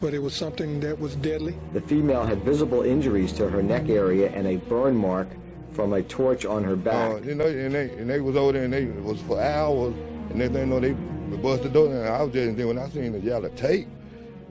but it was something that was deadly. The female had visible injuries to her neck area and a burn mark from a torch on her back. And they was over there and they was for hours, and they busted the door, and I was just, and then when I seen the yellow tape,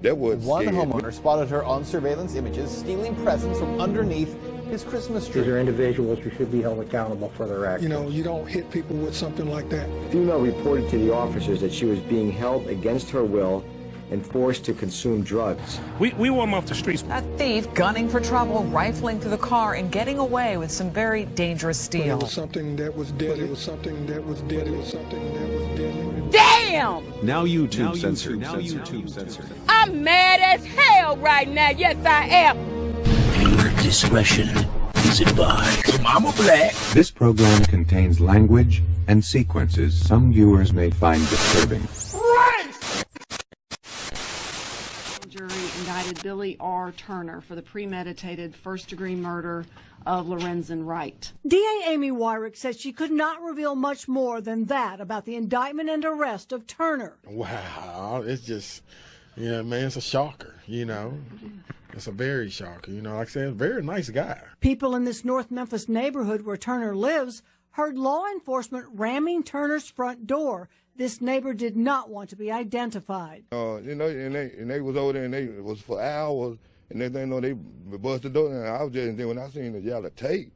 that was One scared. homeowner spotted her on surveillance images stealing presents from underneath his Christmas tree. These are individuals who should be held accountable for their actions. You know, you don't hit people with something like that. The female reported to the officers that she was being held against her will and forced to consume drugs. We want them off the streets. A thief gunning for trouble, rifling through the car and getting away with some very dangerous steel. It was something that was deadly. It was something that was deadly. It was something that was deadly. Damn! Now YouTube censored. Now YouTube censored. I'm mad as hell right now. Yes, I am. Viewer discretion is advised. Mama Black. This program contains language and sequences some viewers may find disturbing. Jury indicted Billy R. Turner for the premeditated first-degree murder of Lorenzen Wright. DA Amy Wyrick says she could not reveal much more than that about the indictment and arrest of Turner. Wow, it's just, man, it's a shocker, It's a very shocker, like I said, a very nice guy. People in this North Memphis neighborhood where Turner lives heard law enforcement ramming Turner's front door. This neighbor did not want to be identified. And they was over there and they was for hours, and they busted the door, and I was just, and then when I seen the yellow tape,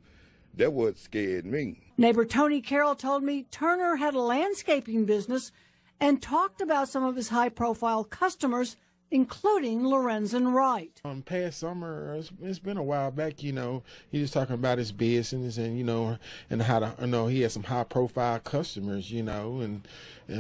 that what scared me. Neighbor Tony Carroll told me Turner had a landscaping business and talked about some of his high-profile customers, including Lorenzen Wright. Past summer, it's been a while back, he was talking about his business and, and how to, he had some high-profile customers, and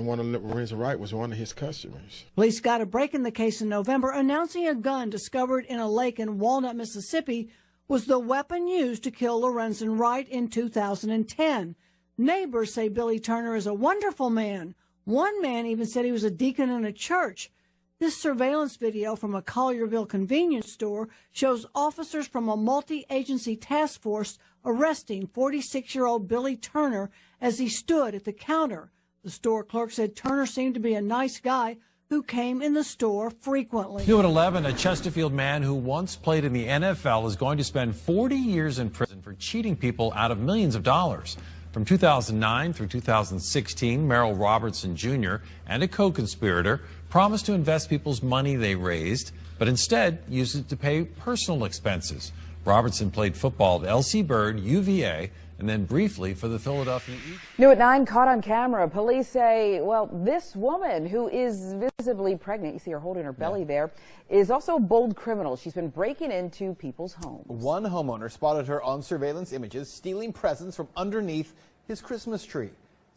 one of Lorenzen Wright was one of his customers. Police got a break in the case in November, announcing a gun discovered in a lake in Walnut, Mississippi, was the weapon used to kill Lorenzen Wright in 2010. Neighbors say Billy Turner is a wonderful man. One man even said he was a deacon in a church. This surveillance video from a Collierville convenience store shows officers from a multi-agency task force arresting 46-year-old Billy Turner as he stood at the counter. The store clerk said Turner seemed to be a nice guy who came in the store frequently. New at 11, a Chesterfield man who once played in the NFL is going to spend 40 years in prison for cheating people out of millions of dollars. From 2009 through 2016, Merrill Robertson Jr. and a co-conspirator promised to invest people's money they raised, but instead used it to pay personal expenses. Robertson played football at LC Bird, UVA, and then briefly for the Philadelphia Eagles. New at 9, caught on camera. Police say, well, this woman who is visibly pregnant, you see her holding her belly there, is also a bold criminal. She's been breaking into people's homes. One homeowner spotted her on surveillance images stealing presents from underneath his Christmas tree.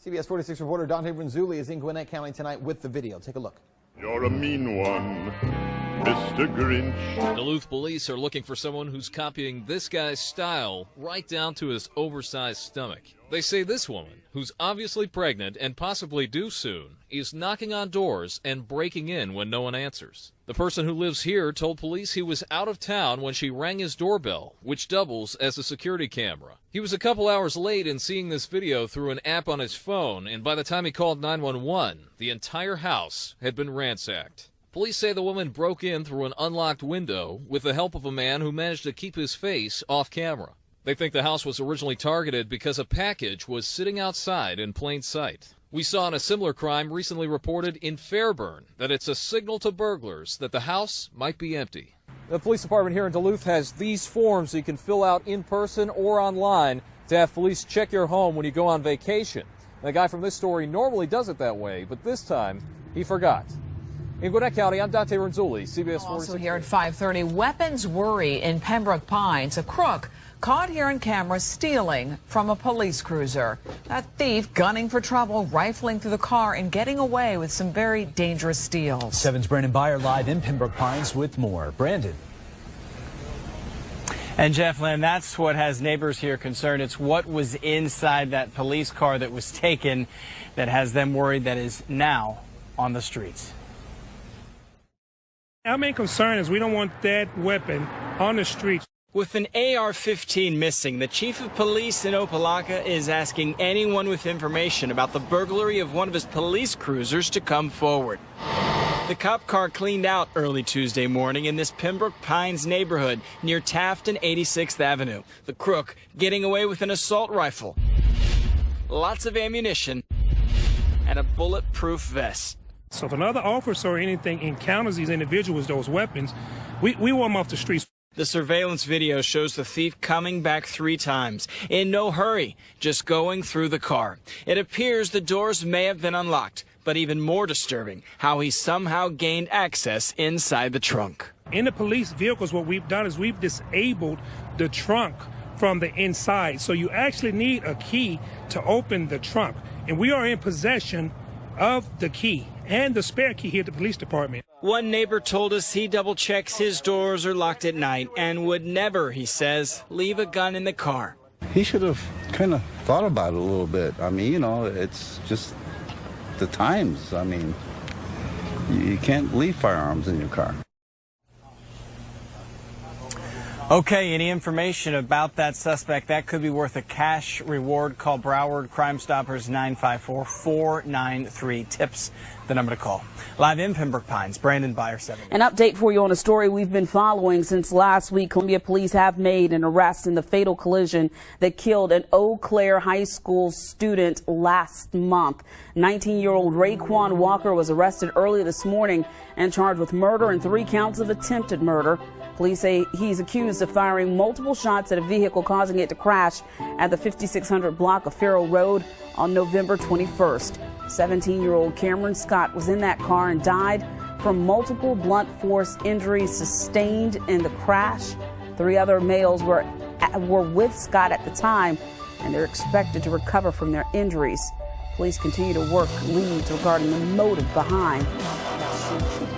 CBS 46 reporter Dante Renzulli is in Gwinnett County tonight with the video. Take a look. You're a mean one, Mr. Grinch. Duluth police are looking for someone who's copying this guy's style right down to his oversized stomach. They say this woman, who's obviously pregnant and possibly due soon, is knocking on doors and breaking in when no one answers. The person who lives here told police he was out of town when she rang his doorbell, which doubles as a security camera. He was a couple hours late in seeing this video through an app on his phone, and by the time he called 911, the entire house had been ransacked. Police say the woman broke in through an unlocked window with the help of a man who managed to keep his face off camera. They think the house was originally targeted because a package was sitting outside in plain sight. We saw in a similar crime recently reported in Fairburn that it's a signal to burglars that the house might be empty. The police department here in Duluth has these forms you can fill out in person or online to have police check your home when you go on vacation. The guy from this story normally does it that way, but this time he forgot. In Gwinnett County, I'm Dante Renzulli, CBS 46. Also here at 5:30, weapons worry in Pembroke Pines. A crook caught here on camera stealing from a police cruiser. That thief gunning for trouble, rifling through the car and getting away with some very dangerous steals. 7's Brandon Byer live in Pembroke Pines with more. Brandon. And Jeff Lynn, that's what has neighbors here concerned. It's what was inside that police car that was taken that has them worried that is now on the streets. Our main concern is we don't want that weapon on the streets. With an AR-15 missing, the chief of police in Opelika is asking anyone with information about the burglary of one of his police cruisers to come forward. The cop car cleaned out early Tuesday morning in this Pembroke Pines neighborhood near Taft and 86th Avenue. The crook getting away with an assault rifle, lots of ammunition, and a bulletproof vest. So if another officer or anything encounters these individuals, those weapons, we want them off the streets. The surveillance video shows the thief coming back 3 times, in no hurry, just going through the car. It appears the doors may have been unlocked, but even more disturbing, how he somehow gained access inside the trunk. In the police vehicles, what we've done is we've disabled the trunk from the inside. So you actually need a key to open the trunk. And we are in possession of the key and the spare key here at the police department. One neighbor told us he double checks his doors are locked at night and would never, he says, leave a gun in the car. He should have kind of thought about it a little bit. I mean, you know, it's just the times. I mean, you can't leave firearms in your car. Okay, any information about that suspect that could be worth a cash reward? Call Broward Crime Stoppers 954-493-TIPS, the number to call. Live in Pembroke Pines, Brandon Byer 7. An update for you on a story we've been following since last week. Columbia police have made an arrest in the fatal collision that killed an Eau Claire High School student last month. 19-year-old Raekwon Walker was arrested early this morning and charged with murder and 3 counts of attempted murder. Police say he's accused of firing multiple shots at a vehicle, causing it to crash at the 5600 block of Farrow Road on November 21st. 17-year-old Cameron Scott was in that car and died from multiple blunt force injuries sustained in the crash. 3 other males were with Scott at the time, and they're expected to recover from their injuries. Police continue to work leads regarding the motive behind that shooting.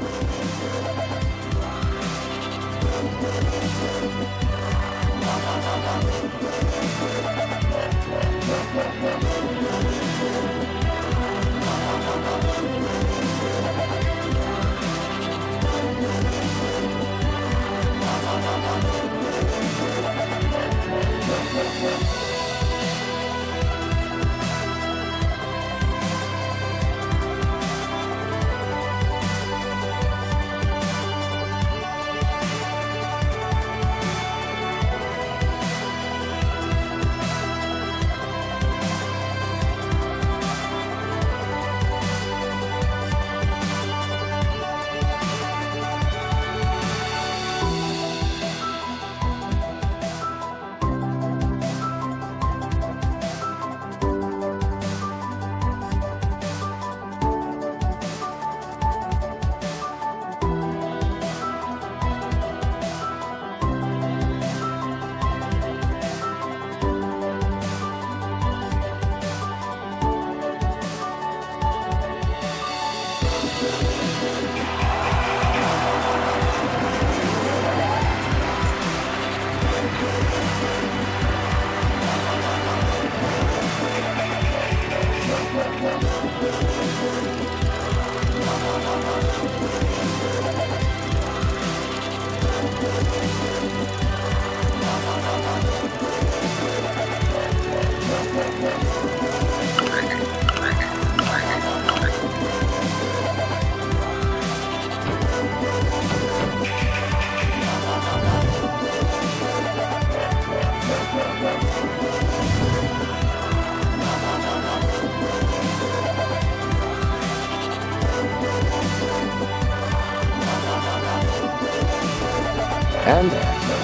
And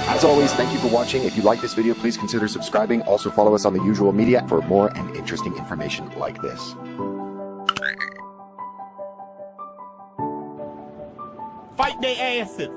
as always, thank you for watching. If you like this video, please consider subscribing. Also follow us on the usual media for more and interesting information like this. Fight their asses.